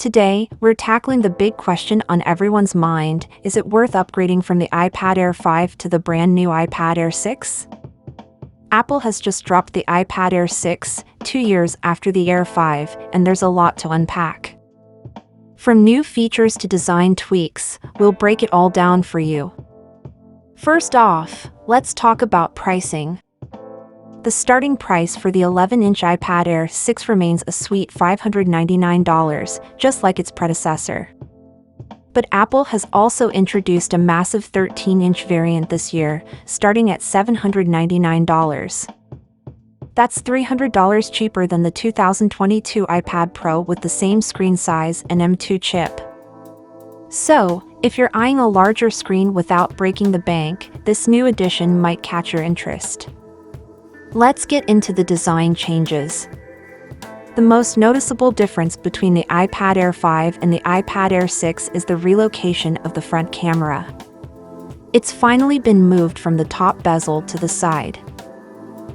Today, we're tackling the big question on everyone's mind: is it worth upgrading from the iPad Air 5 to the brand new iPad Air 6? Apple has just dropped the iPad Air 6, 2 years after the Air 5, and there's a lot to unpack. From new features to design tweaks, we'll break it all down for you. First off, let's talk about pricing. The starting price for the 11-inch iPad Air 6 remains a sweet $599, just like its predecessor. But Apple has also introduced a massive 13-inch variant this year, starting at $799. That's $300 cheaper than the 2022 iPad Pro with the same screen size and M2 chip. So, if you're eyeing a larger screen without breaking the bank, this new edition might catch your interest. Let's get into the design changes. The most noticeable difference between the iPad Air 5 and the iPad Air 6 is the relocation of the front camera. It's finally been moved from the top bezel to the side.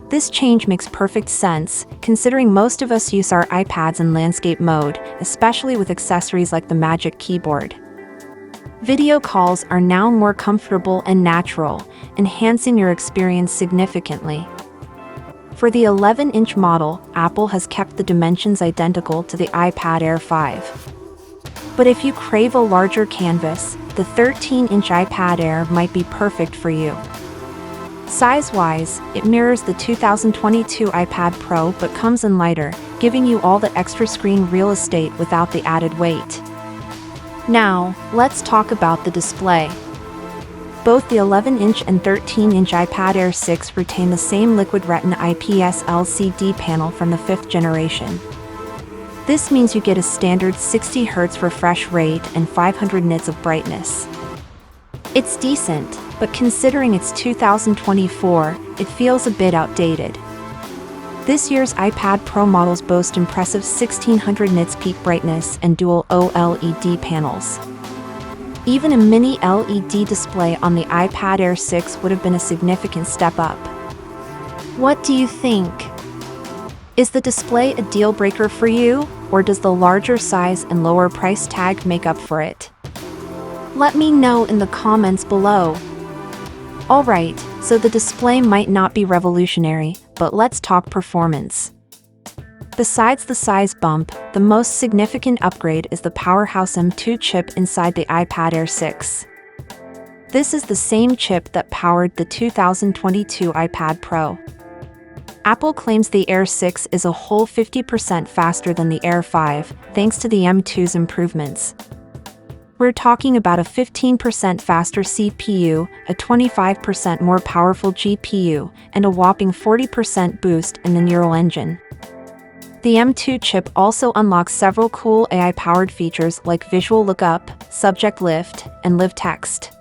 This change makes perfect sense, considering most of us use our iPads in landscape mode, especially with accessories like the Magic Keyboard. Video calls are now more comfortable and natural, enhancing your experience significantly. For the 11-inch model, Apple has kept the dimensions identical to the iPad Air 5. But if you crave a larger canvas, the 13-inch iPad Air might be perfect for you. Size-wise, it mirrors the 2022 iPad Pro but comes in lighter, giving you all the extra screen real estate without the added weight. Now, let's talk about the display. Both the 11-inch and 13-inch iPad Air 6 retain the same Liquid Retina IPS LCD panel from the 5th generation. This means you get a standard 60 Hz refresh rate and 500 nits of brightness. It's decent, but considering it's 2024, it feels a bit outdated. This year's iPad Pro models boast impressive 1600 nits peak brightness and dual OLED panels. Even a mini LED display on the iPad Air 6 would have been a significant step up. What do you think? Is the display a deal breaker for you, or does the larger size and lower price tag make up for it? Let me know in the comments below. Alright, so the display might not be revolutionary, but let's talk performance. Besides the size bump, the most significant upgrade is the powerhouse M2 chip inside the iPad Air 6. This is the same chip that powered the 2022 iPad Pro. Apple claims the Air 6 is a whole 50% faster than the Air 5, thanks to the M2's improvements. We're talking about a 15% faster CPU, a 25% more powerful GPU, and a whopping 40% boost in the neural engine. The M2 chip also unlocks several cool AI-powered features like visual lookup, subject lift, and live text.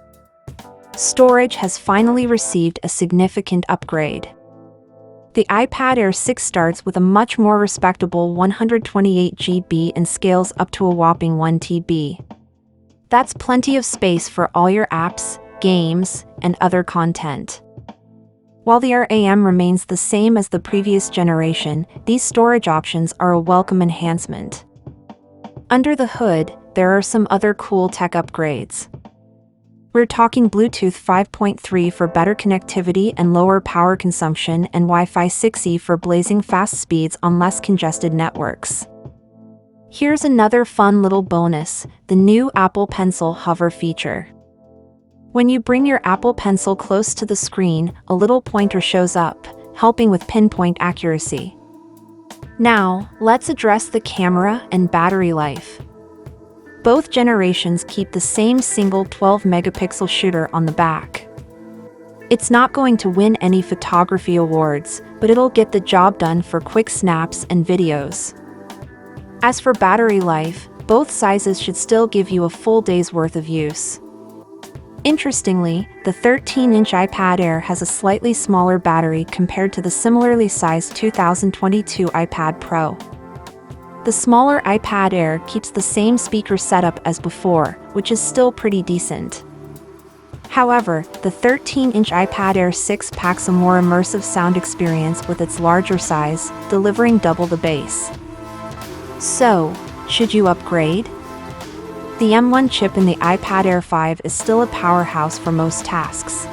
Storage has finally received a significant upgrade. The iPad Air 6 starts with a much more respectable 128 GB and scales up to a whopping 1 TB. That's plenty of space for all your apps, games, and other content. While the Air AM remains the same as the previous generation, these storage options are a welcome enhancement. Under the hood, there are some other cool tech upgrades. We're talking Bluetooth 5.3 for better connectivity and lower power consumption, and Wi-Fi 6E for blazing fast speeds on less congested networks. Here's another fun little bonus: the new Apple Pencil hover feature. When you bring your Apple Pencil close to the screen, a little pointer shows up, helping with pinpoint accuracy. Now, let's address the camera and battery life. Both generations keep the same single 12-megapixel shooter on the back. It's not going to win any photography awards, but it'll get the job done for quick snaps and videos. As for battery life, both sizes should still give you a full day's worth of use. Interestingly, the 13-inch iPad Air has a slightly smaller battery compared to the similarly sized 2022 iPad Pro. The smaller iPad Air keeps the same speaker setup as before, which is still pretty decent. However, the 13-inch iPad Air 6 packs a more immersive sound experience with its larger size, delivering double the bass. So, Should you upgrade? The M1 chip in the iPad Air 5 is still a powerhouse for most tasks.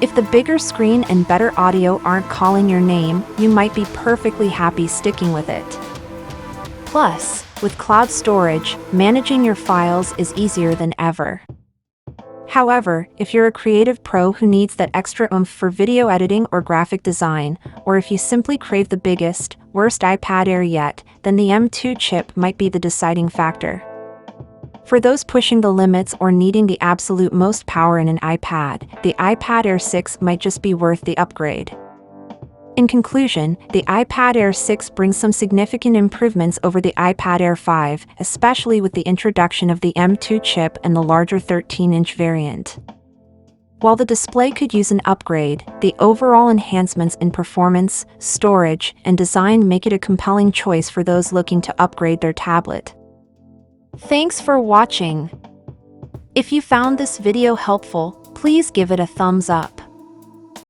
If the bigger screen and better audio aren't calling your name, you might be perfectly happy sticking with it. Plus, with cloud storage, managing your files is easier than ever. However, if you're a creative pro who needs that extra oomph for video editing or graphic design, or if you simply crave the biggest, worst iPad Air yet, then the M2 chip might be the deciding factor. For those pushing the limits or needing the absolute most power in an iPad, the iPad Air 6 might just be worth the upgrade. In conclusion, the iPad Air 6 brings some significant improvements over the iPad Air 5, especially with the introduction of the M2 chip and the larger 13-inch variant. While the display could use an upgrade, the overall enhancements in performance, storage, and design make it a compelling choice for those looking to upgrade their tablet. Thanks for watching. If you found this video helpful, please give it a thumbs up.